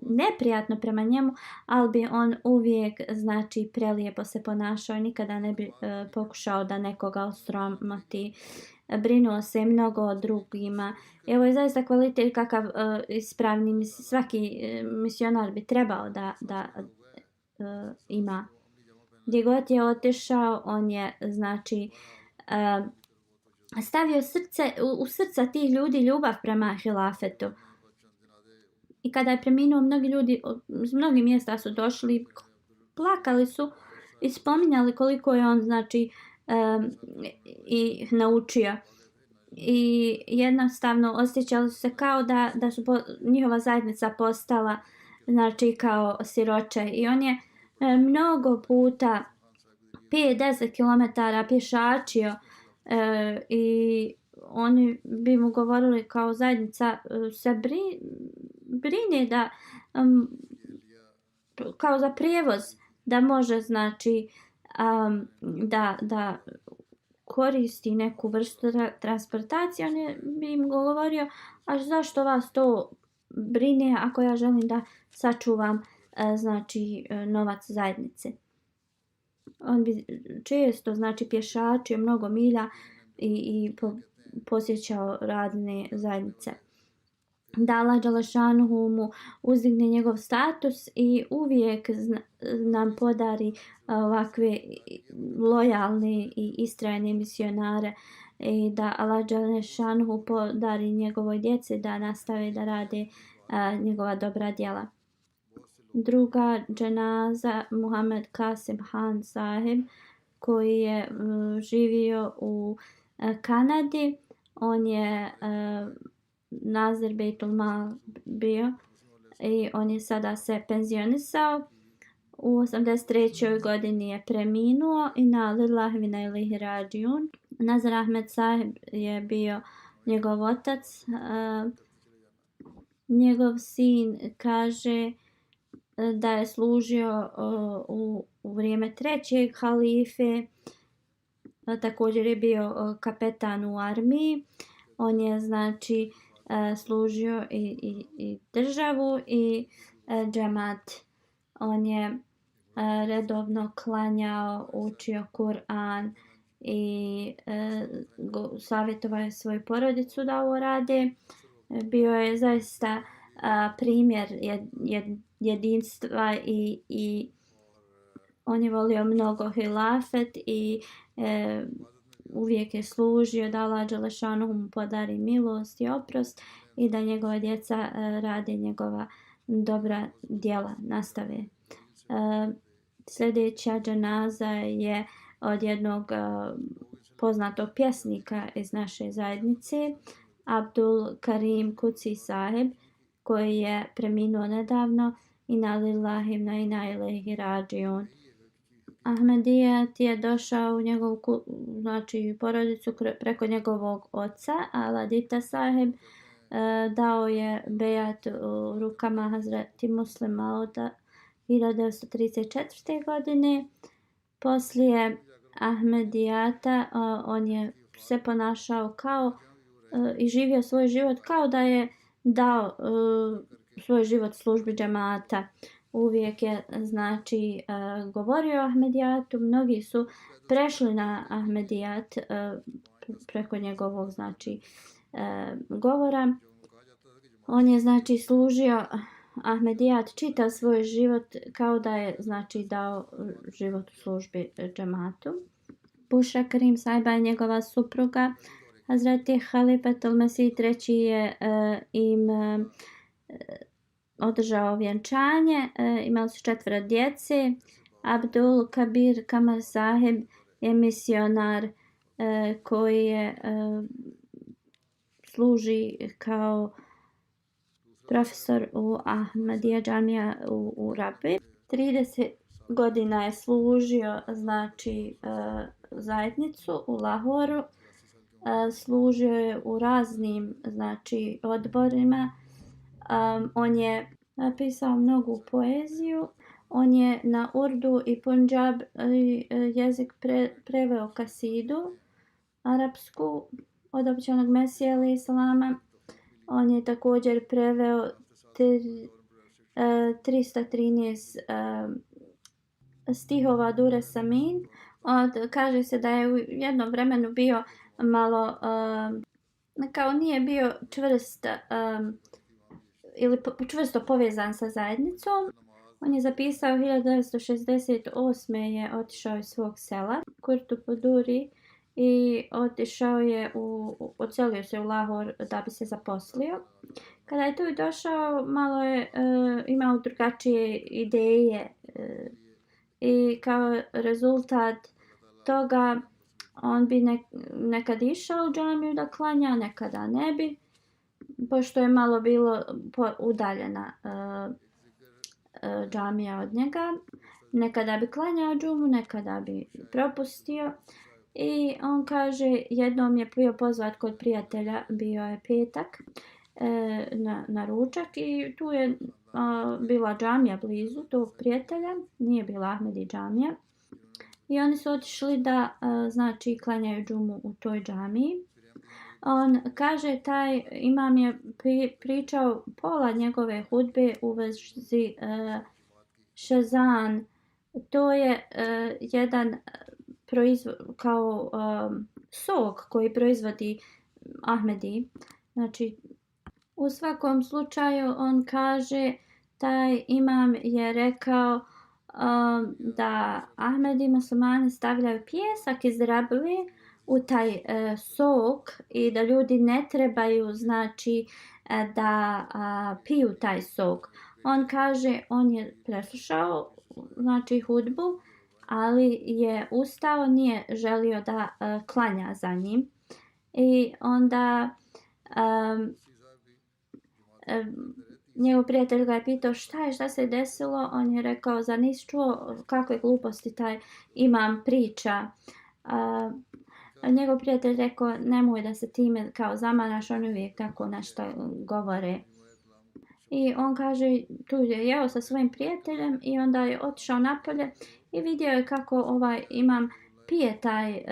neprijatno prema njemu, ali bi on uvijek znači prelijepo se ponašao i nikada ne bi pokušao da nekoga osramoti. Brinuo se mnogo o drugima. Evo je zaista kvalitet kakav ispravni svaki misionar bi trebao da ima. Gdje god je otišao, on je znači stavio u srca tih ljudi ljubav prema hilafetu. I kada je preminuo, mnogi ljudi iz mnogih mjesta su došli, plakali su i spominjali koliko je on znači i naučio. I jednostavno osjećali su se kao da su njihova zajednica postala znači kao siroče. I on je mnogo puta 5-10 km pješačio i oni bi mu govorili kao zajednica se brine da kao za prijevoz da može znači da koristi neku vrstu transportacije. On bi im govorio a zašto vas to brine ako ja želim da sačuvam znači novac zajednice. On bi često znači pješačio mnogo milja i posjećao radne zajednice. Da Allah dželešanuhu mu uzdigne njegov status i uvijek nam podari ovakve lojalne i istrajne misionare i da Allah dželešanuhu podari njegovoj djeci da nastave da rade njegova dobra djela. Druga dženaza Muhammed Kasim Han Sahib koji je živio u Kanadi. On je Nazir Bejtul Mal bio i on je sada se penzionisao. U 83. godini je preminuo i na lillahi wa inna ilaihi rađiun. Nazir Ahmed Sahib je bio njegov otac. Njegov sin kaže da je služio u vrijeme trećeg halife. Također je bio kapetan u armiji. On je znači služio i državu i džemat. On je redovno klanjao, učio Kur'an i savjetovao je svoju porodicu da ovo rade. Bio je zaista primjer jedinstva i on je volio mnogo hilafet i uvijek je služio da Allah dželešanuhu mu podari milost i oprost i da njegova djeca rade njegova dobra djela, nastave. Sljedeća dženaza je od jednog poznatog pjesnika iz naše zajednice, Abdul Karim Kuci Sahib, koji je preminuo nedavno. Inna lillahi wa inna ilaihi rađiun. Ahmedijat je došao u njegovu znači porodicu preko njegovog oca, Aladita Sahib. Dao je bejat u rukama Hazreti Muslima od 1934. godine. Poslije Ahmedijata on je se ponašao kao i živio svoj život kao da je dao svoj život službi džemata. Uvijek je znači govorio o Ahmedijatu. Mnogi su prešli na Ahmedijat preko njegovog znači govora. On je znači služio Ahmedijat čitav svoj život kao da je znači dao život u službi džematu. Bushra Karim Sahiba je njegova supruga. Hazreti Halifatul Mesih III je im održao vjenčanje. Imali su 4 djece. Abdul Kabir Kamal Sahib je misionar koji je služi kao profesor u Ahmadija džamija u Rabi. 30 godina je služio znači zajednicu u Lahoru. Služio je u raznim znači odborima. On je napisao mnogu poeziju. On je na urdu i punjab jezik preveo kasidu arapsku od obećanog Mesija alejhi selama. On je također preveo 313 stihova Dure Samin. Kaže se da je u jednom vremenu bio malo kao nije bio čvrst ili čvrsto povezan sa zajednicom. On je zapisao 1968. je otišao iz svog sela Kurtupuduri i odselio se u Lahor da bi se zaposlio. Kada je tu došao, malo je imao drugačije ideje i kao rezultat toga on bi nekad išao u džamiju da klanja, nekada ne bi, pošto je malo bilo udaljena džamija od njega. Nekada bi klanjao džumu, nekada bi propustio. I on kaže, jednom je bio pozvat kod prijatelja, bio je petak na ručak i tu je bila džamija blizu tog prijatelja, nije bila Ahmedi džamija. I oni su otišli da znači klanjaju džumu u toj džamiji. On kaže, taj imam je pričao pola njegove hudbe u vezi Šezan, to je jedan kao sok koji proizvodi Ahmedi. Znači, u svakom slučaju on kaže, taj imam je rekao da Ahmedi i muslimani stavljaju pijesak iz rabove u taj sok i da ljudi ne trebaju znači da piju taj sok. On kaže, on je preslušao znači hudbu, ali je ustao, nije želio da klanja za njim. I onda njegov prijatelj ga je pitao šta se desilo. On je rekao, zar nisi čuo kakve gluposti taj imam priča. Njegov prijatelj rekao, nemoj da se time kao zamaraš, on uvijek tako nešto govore. I on kaže, tu je jeo sa svojim prijateljem i onda je otišao napolje i vidio je kako imam pije taj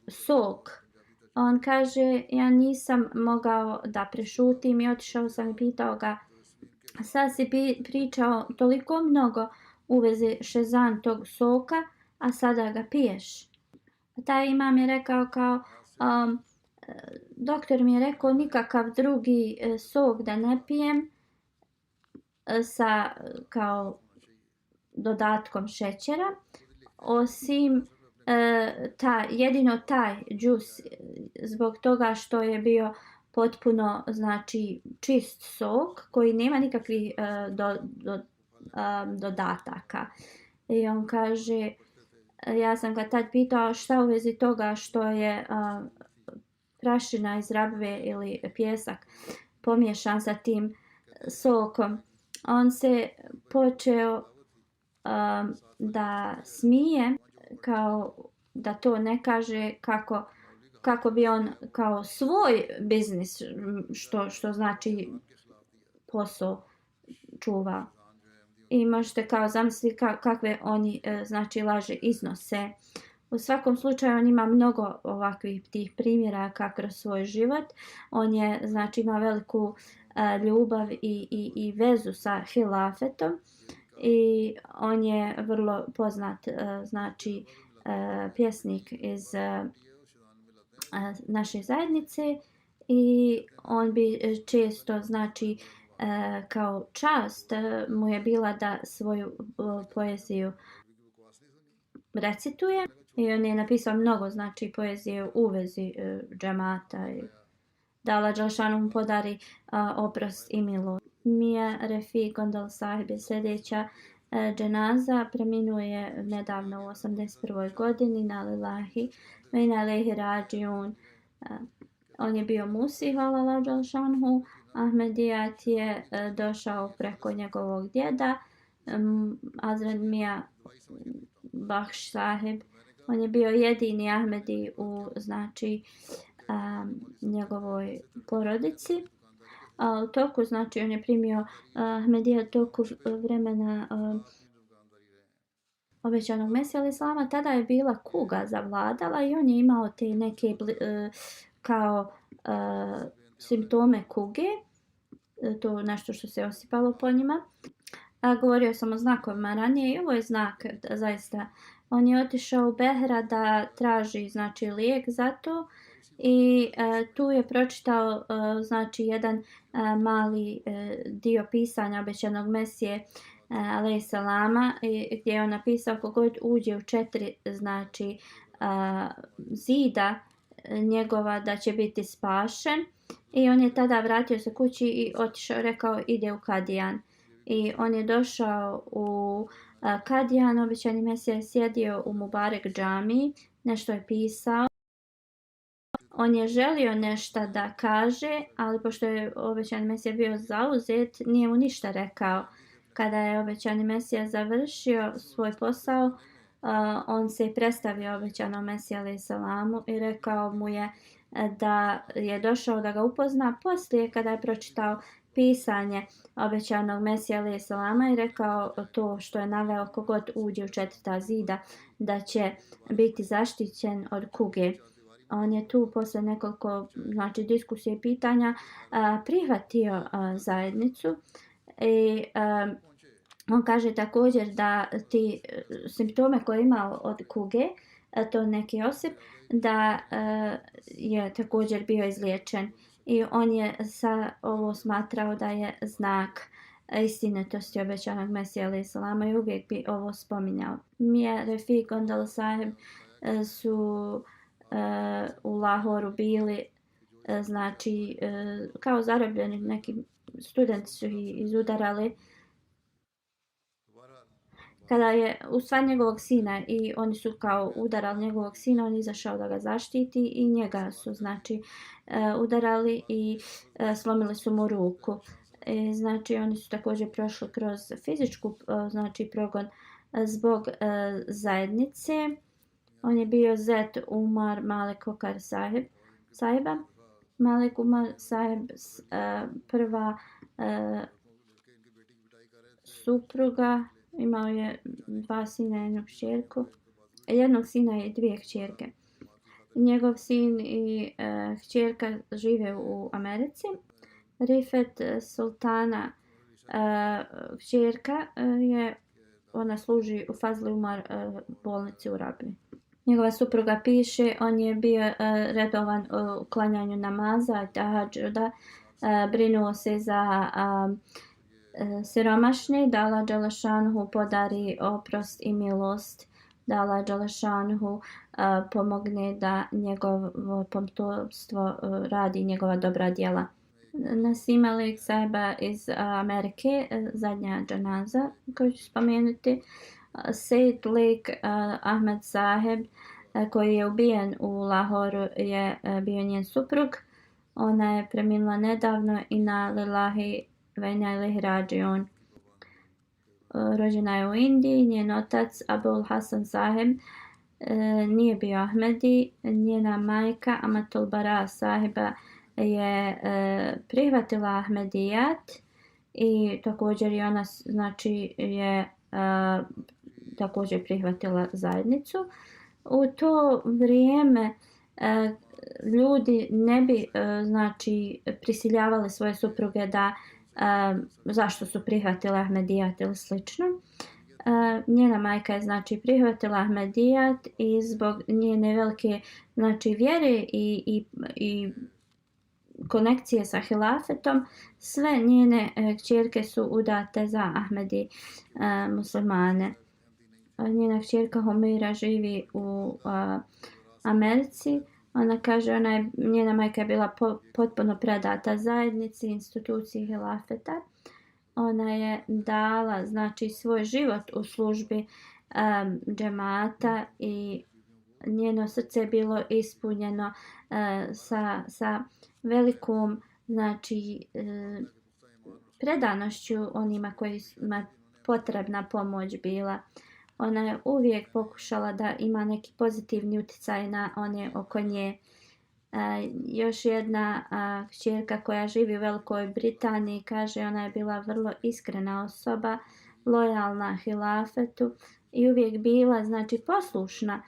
sok. On kaže, ja nisam mogao da prešutim i otišao sam i pitao ga, sad si pričao toliko mnogo u vezi šezan tog soka, a sada ga piješ. Taj imam je rekao kao, doktor mi je rekao nikakav drugi sok da ne pijem sa kao dodatkom šećera, osim jedino taj džus, zbog toga što je bio potpuno znači čist sok koji nema nikakvih dodataka. I on kaže, ja sam ga tad pitao šta u vezi toga što je prašina iz rabve ili pijesak pomiješan sa tim sokom. On se počeo da smije, kao da to ne kaže kako bi on kao svoj biznis, što znači posao čuva. I možete kao zamisliti kakve oni znači laže iznose. U svakom slučaju on ima mnogo ovakvih tih primjeraka kroz svoj život. On je znači ima veliku ljubav i vezu sa hilafetom i on je vrlo poznat znači pjesnik iz naše zajednice i on bi često znači kao čast mu je bila da svoju poeziju recituje i on je napisao mnogo znači poezije u vezi džemata i da Allah dželešanu mu podari oprost i milost. Mija Refi Gondal Sahib je sljedeća dženaza, preminuo je nedavno u 81. godini na lillahi ve inna ilejhi rađiun. On je bio musi, hvala Allah dželešanu. Ahmedijat je došao preko njegovog djeda, Hazrat Mija Bakhsh Sahib. On je bio jedini Ahmedi u znači njegovoj porodici. U toku, znači on je primio Ahmedijat toku vremena obećanog Mesija alejhi selama. Tada je bila kuga zavladala i on je imao te neke kao simptome kuge, to nešto što se osipalo po njima. Govorio sam o znakovima ranije i ovo je znak zaista. On je otišao u Behra da traži znači lijek za to i tu je pročitao znači jedan mali dio pisanja obećanog Mesije alejhi selama gdje je on napisao kogod uđe u 4 znači zida njegova da će biti spašen. I on je tada vratio se kući i otišao, rekao ide u Kadijan. I on je došao u Kadijan, obećani Mesija je sjedio u Mubarek džamiji, nešto je pisao. On je želio nešto da kaže, ali pošto je obećani Mesija bio zauzet, nije mu ništa rekao. Kada je obećani Mesija završio svoj posao, on se predstavio obećanom Mesiji alejhi selamu i rekao mu je da je došao da ga upozna poslije kada je pročitao pisanje obećanog Mesija alejhi selama i rekao to što je naveo kogod uđe u 4 zida da će biti zaštićen od kuge. On je tu posle nekoliko znači diskusije i pitanja prihvatio zajednicu i On kaže također da ti simptome koje je imao od kuge, to neki Josip, da je također bio izliječen. I on je ovo smatrao da je znak istinitosti obećanog Mesija alaih salama i uvijek bi ovo spominjao. Mije Refik Gondal Saheb su u Lahoru bili znači kao zarobljeni, neki studenti su ih izudarali kada je u stvar njegovog sina i oni su kao udarali njegovog sina, on je izašao da ga zaštiti i njega su znači udarali i slomili su mu ruku. Znači oni su također prošli kroz fizičku znači progon zbog zajednice. On je bio zet Umar Malik Okar sahiba. Malik Umar sahib prva supruga, imao je 2 sina i 1 kćerku. 1 sina i 2 kćerke. Njegov sin i kćerka žive u Americi. Rifet Sultana kćerka ona služi u Fazli Umar bolnici u Rabni. Njegova supruga piše, on je bio redovan u klanjanju namaza, tahadžuda, brinuo se za siromašni, da Allah dželešanhu podari oprost i milost, da Allah dželešanhu pomogne da njegovo potomstvo radi njegova dobra djela. Nasim Alik Saheba iz Amerike, zadnja džanaza koju ću spomenuti. Said Lake Ahmed Saheb koji je ubijen u Lahoru je bio njen suprug. Ona je preminula nedavno i na lillahi wa inna ilaihi rađiun. Rođena je u Indiji, njen otac Abul Hasan Saheb nije bio Ahmedi, njena majka Amatul Bara Sahiba je prihvatila Ahmedijat i također i ona znači je također prihvatila zajednicu. U to vrijeme ljudi ne bi znači prisiljavali svoje supruge da zašto su prihvatile Ahmedijat ili slično. Njena majka je znači prihvatila Ahmedijat i zbog njene velike znači vjere i konekcije sa hilafetom sve njene kćerke su udate za Ahmedi muslimane. Njena kćerka Humeira živi u Americi. Ona kaže njena majka je bila potpuno predata zajednici, instituciji hilafeta. Ona je dala znači svoj život u službi džemata i njeno srce je bilo ispunjeno sa velikom znači predanošću onima kojima potrebna pomoć bila. Ona je uvijek pokušala da ima neki pozitivni utjecaj na one oko nje. Još jedna kćerka koja živi u Velikoj Britaniji kaže ona je bila vrlo iskrena osoba, lojalna hilafetu i uvijek bila znači poslušna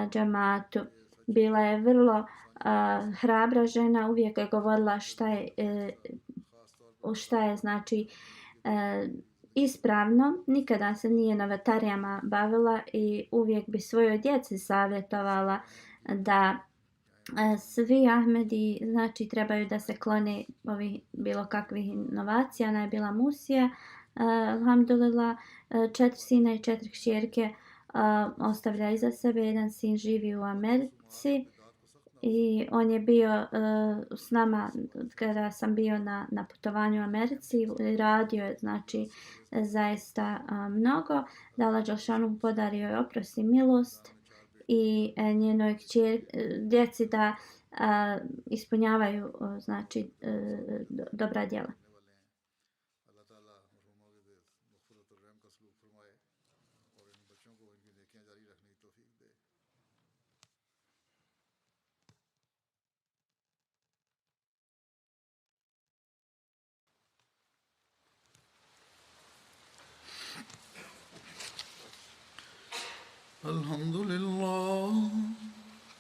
džamatu. Bila je vrlo hrabra žena, uvijek je govorila šta je znači ispravno, nikada se nije novatarijama bavila i uvijek bi svojoj djeci savjetovala da svi Ahmedi znači trebaju da se klone ovih bilo kakvih inovacija. Ona je bila Musija, alhamdulillah, 4 sina i 4 kćerke ostavlja iza sebe. Jedan sin živi u Americi i on je bio s nama kada sam bio na putovanju u Americi i radio je znači zaista mnogo. Da Allah dželešanu podario je oprost i milost i njenoj djeci da ispunjavaju znači dobra djela.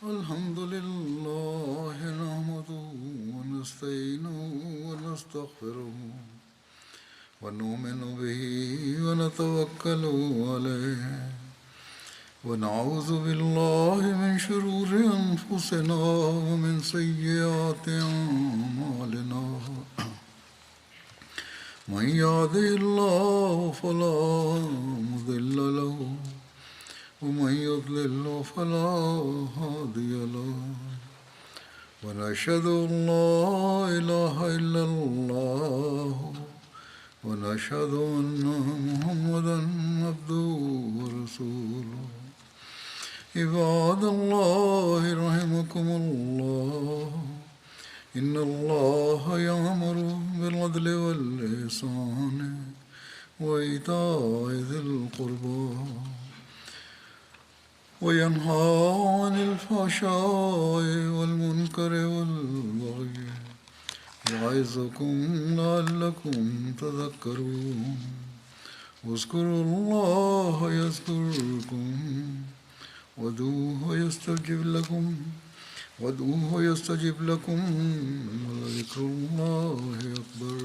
الحمد لله نحمده ونستعينه ونستغفره ونؤمن به ونتوكل عليه ونعوذ بالله من شرور أنفسنا ومن سيئات أعمالنا من يهده الله فلا مضل له ومن يضلل فلا هادي له ونشهد أن لا إله إلا الله ونشهد أن محمدا عبده ورسوله عباد الله رحمكم الله إن الله يأمر بالعدل والإحسان وإيتاء ذي القربى وينهى عن الفحشاء والمنكر والبغي يعظكم لعلكم تذكرون واذكروا الله يذكركم وادعوه يستجب لكم ولذكر الله أكبر.